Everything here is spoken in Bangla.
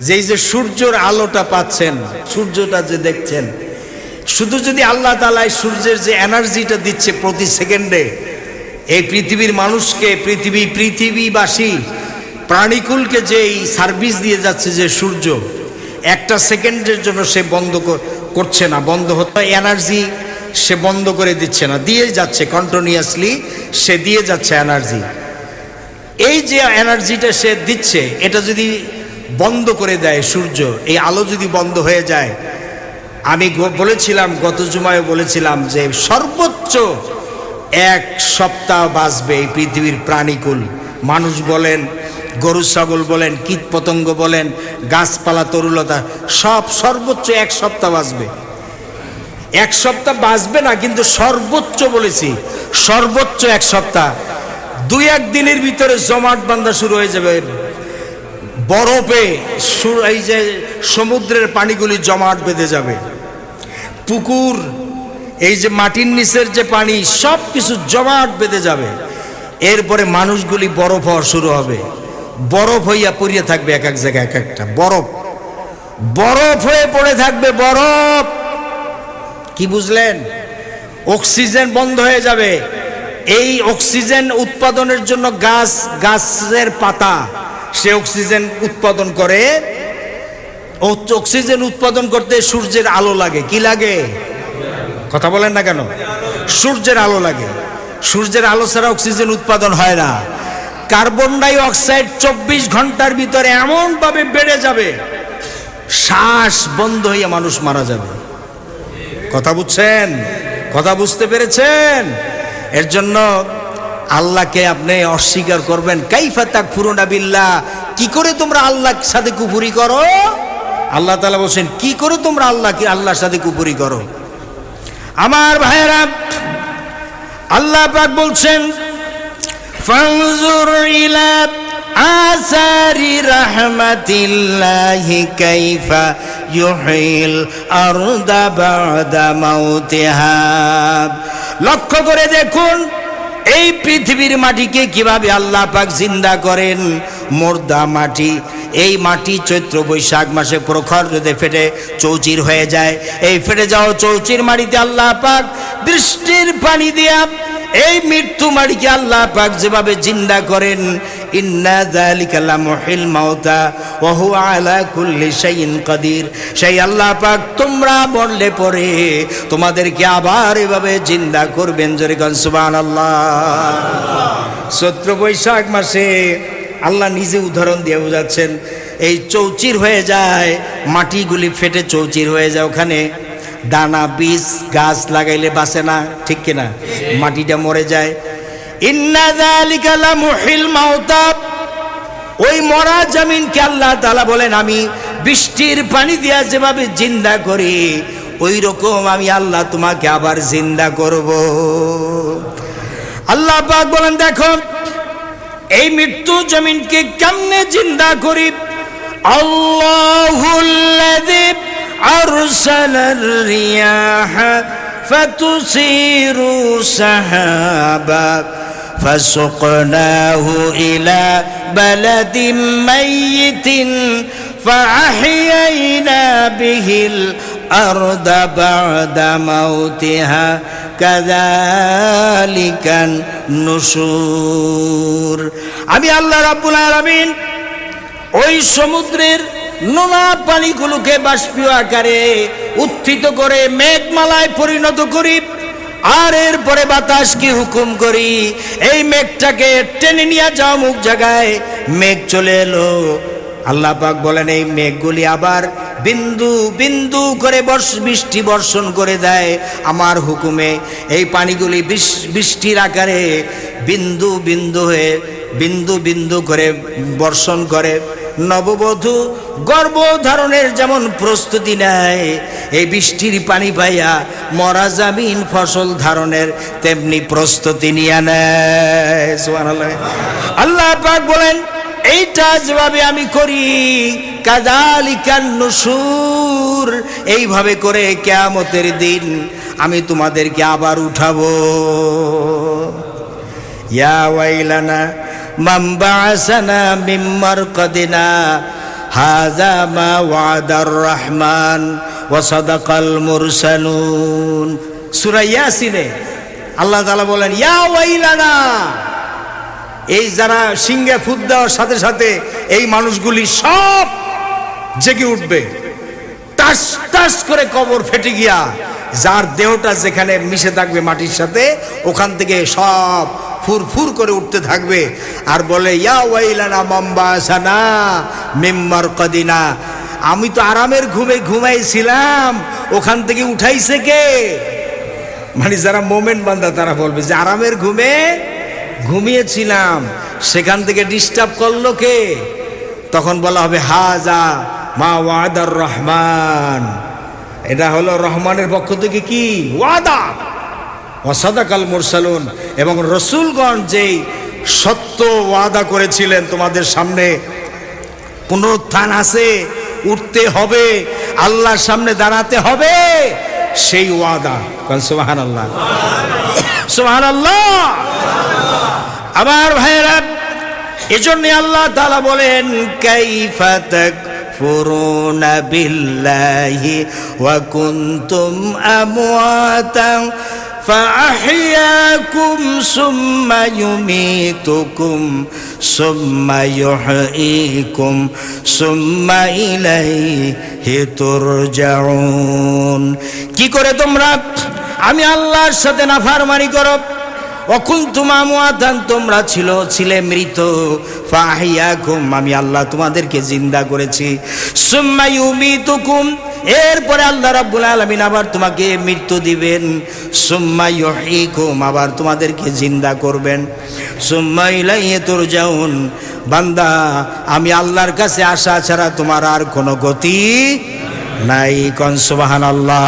যে সূর্যের আলোটা পাচ্ছেন, সূর্যটা যে দেখছেন, শুধু যদি আল্লাহ তাআলা সূর্যের যে এনার্জিটা দিচ্ছে প্রতি সেকেন্ডে এই পৃথিবীর মানুষকে, পৃথিবীবাসী প্রাণীকুলকে যে এই সার্ভিস দিয়ে যাচ্ছে, যে সূর্য একটা সেকেন্ডের জন্য সে বন্ধ করছে না, বন্ধ হতে এনার্জি সে বন্ধ করে দিচ্ছে না, দিয়ে যাচ্ছে কন্টিনিউয়াসলি, সে দিয়ে যাচ্ছে এনার্জি। এই যে এনার্জিটা সে দিচ্ছে, এটা যদি বন্ধ করে দেয় সূর্য, এই আলো যদি বন্ধ হয়ে যায়, আমি বলেছিলাম, গত জুমায় বলেছিলাম যে সর্বোচ্চ 1 সপ্তাহ বাঁচবে এই পৃথিবীর প্রাণীকুল। মানুষ বলেন, গরু ছাগল বলেন, কীট পতঙ্গ বলেন, গাছপালা তরুলতা, সব সর্বোচ্চ 1 সপ্তাহ বাঁচবে। 1 সপ্তাহ বাঁচবে না, কিন্তু সর্বোচ্চ বলেছি, সর্বোচ্চ 1 সপ্তাহ। 2-1 দিনের ভিতরে জমাট বাঁধা শুরু হয়ে যাবে বরফে, এই যে সমুদ্রের পানিগুলি জমাট বেঁধে যাবে, পুকুর, এই যে মাটির নিচের যে পানি, সব কিছু জমাট বেঁধে যাবে। এরপরে মানুষগুলি বরফ হওয়া শুরু হবে, বরফ হইয়া পড়িয়া থাকবে, এক এক জায়গায় এক একটা বরফ, বরফ হয়ে পড়ে থাকবে, বরফ। কি বুঝলেন? অক্সিজেন বন্ধ হয়ে যাবে। এই অক্সিজেন উৎপাদনের জন্য গাছের পাতা সে অক্সিজেন উৎপাদন করে। অক্সিজেন উৎপাদন করতে সূর্যের আলো লাগে। কি লাগে? কথা বলেন না কেন? সূর্যের আলো লাগে। সূর্যের আলো ছাড়া অক্সিজেন উৎপাদন হয় না। কার্বন ডাই অক্সাইড 24 ঘন্টার ভিতরে এমন ভাবে বেড়ে যাবে, শ্বাস বন্ধ হইয়া মানুষ মারা যাবে। কথা বুঝছেন? কথা বুঝতে পেরেছেন? এর জন্য আল্লাহকে আপনি অস্বীকার করবেন। কাইফা তাকফুরুনা বিল্লাহ, কি করে তোমরা আল্লাহর সাথে কুফরি করো? আল্লাহ তাআলা বলেন, কি করে তোমরা আল্লাহর সাথে কুফরি করো? আমার ভাইয়েরা, আল্লাহ পাক বলছেন, ফানজুর ইলা আসারি রাহমাতিল্লাহি কাইফা ইউহিল আরদা বাদা মাউতিহা। লক্ষ্য করে দেখুন এই পৃথিবীর মাটিকে কিভাবে আল্লাহ পাক জিন্দা করেন। মুর্দা মাটি, এই মাটি চৈত্র বৈশাখ মাসে প্রখর রোদে ফেটে চৌচির হয়ে যায়। এই ফেটে যাওয়া চৌচির মাটিতে আল্লাহ পাক বৃষ্টির পানি দিয়া এই মৃত্যু মাটিকে আল্লাহ পাক যেভাবে জিন্দা করেন, ইন্না যালিকা লামুহিল মাউতা ওয়া হুয়া আলা কুল্লি শাইইন কাদির। সেই আল্লাহ পাক তোমরা মরলে পরে তোমাদেরকে আবার এভাবে জিন্দা করবেন। জোরে কোন সুবহানাল্লাহ। চৈত্র বৈশাখ মাসে আল্লাহ নিজে উদাহরণ দিয়ে বোঝাচ্ছেন, এই চৌচির হয়ে যায়, মাটিগুলি ফেটে চৌচির হয়ে যায়, ওখানে দানা বীজ গাছ লাগাইলে বাঁচে না, ঠিক কিনা? মাটিটা মরে যায়। ইন্না যালিকা লামুহিল মাউতা, ওই মরা জমিনকে আল্লাহ তাআলা বলেন, আমি বৃষ্টির পানি দিয়া যেভাবে জিন্দা করি, ওই রকম আমি আল্লাহ তোমাকে আবার জিন্দা করব। আল্লাহ পাক বলেন, দেখো এই মৃত্যু জমিনকে কেমনে জিন্দা করি। আল্লাহুল্লাযী আরসালার রিয়াহা ফাতুসিরু সাহাবা ফাসুকনাহু ইলা বালাদিন মাইয়িতিন ফাআহইয়ানা বিহিল আরদা বা'দা মাউতিহা কাযালিকান নুশুর। আমি আল্লাহ রাব্বুল আলামিন ওই সমুদ্রের নোনা পানিগুলোকে বাষ্পীয় আকারে উত্থিত করে মেঘমালায় পরিণত করি, আর এরপরে বাতাসকে হুকুম করি এই মেঘটাকে টেনে নিয়ে যাও মুখ জায়গায়। মেঘ চলে এলো। আল্লাহ পাক বলেন, এই মেঘগুলি আবার বিন্দু বিন্দু করে বৃষ্টি বর্ষণ করে দেয় আমার হুকুমে। এই পানিগুলি বৃষ্টির আকারে বিন্দু বিন্দু হয়ে বিন্দু বিন্দু করে বর্ষণ করে। নববধূ গর্ভধারণের যেমন প্রস্তুতি নেয় এই বৃষ্টির পানি পাইয়া, মরা জামিন ফসল ধারণের তেমনি প্রস্তুতি নিয়ে নেয়। সুবহানাল্লাহ। আল্লাহ পাক বলেন, এইটা যেভাবে আমি করি, কাযালিকান নুশুর, এইভাবে করে কিয়ামতের দিন আমি তোমাদেরকে আবার উঠাবো। ইয়া ওয়াইলানা মান বা'আসানা মিন মারকাদিনা হাযা মা ওয়াদার রহমান ওয়া সাদাকাল মুরসালুন। সূরা ইয়াসিনে আল্লাহ তাআলা বলেন, ইয়া ওয়াইলানা, এই যারা সিংহে ফুৎ দেওয়ার সাথে সাথে এই মানুষগুলি সব জেগে উঠবে, টাস টাস করে কবর ফেটে গিয়া যার দেহটা যেখানে মিশে থাকবে মাটির সাথে, ওখান থেকে সব ফুরফুর করে উঠতে থাকবে আর বলে, ইয়া ওয়াইলানা মামবাসানা মিম্মার কদিনা, আমি তো আরামের ঘুমে ঘুমাইছিলাম, ওখান থেকে উঠাইছে কে? মানে যারা মোমেন্ট বান্দা তারা বলবে যে আরামের ঘুমে ঘুমিয়েছিলাম, সেখান থেকে ডিস্টার্ব করলো কে? তখন বলা হবে, হাযা মা ওয়াদার রহমান, এটা হলো রহমানের পক্ষ থেকে কি ওয়াদা, ওয়া সাদাকাল মুরসালুন, এবং রসুলগণ যেই সত্য ওয়াদা করেছিলেন তোমাদের সামনে পুনরুত্থান আছে, উঠতে হবে, আল্লাহর সামনে দাঁড়াতে হবে, সেই ওয়াদা। সুবহানাল্লাহ, সুবহানাল্লাহ। আমার ভাইরা, এজন্য আল্লাহ তাআলা বলেন, কাইফা তাকফুরুনা বিল্লাহি ওয়া কুনতুম আমওয়াতান فأحياكم ثم يميتكم ثم يحييكم ثم إليه ترجعون। কি করে তোমরা আমি আল্লাহর সাথে নাফরমানি করো, অকুনতুম আমওয়াতান, তোমরা ছিলে মৃত, ফাহিয়াকুম, আমি আল্লাহ তোমাদেরকে জিন্দা করেছি, সুম্মা ইউমিতুকুম, এরপরে আল্লাহ রাব্বুল আলামিন আবার তোমাকে মৃত্যু দিবেন, সুম্মা ইউহয়িকুম, আবার তোমাদেরকে জিন্দা করবেন, সুম্মা ইলাইহি তুরজাউন। বান্দা, আমি আল্লাহর কাছে আসা ছাড়া তোমার আর কোনো গতি নাই। কোন সুবহানাল্লাহ।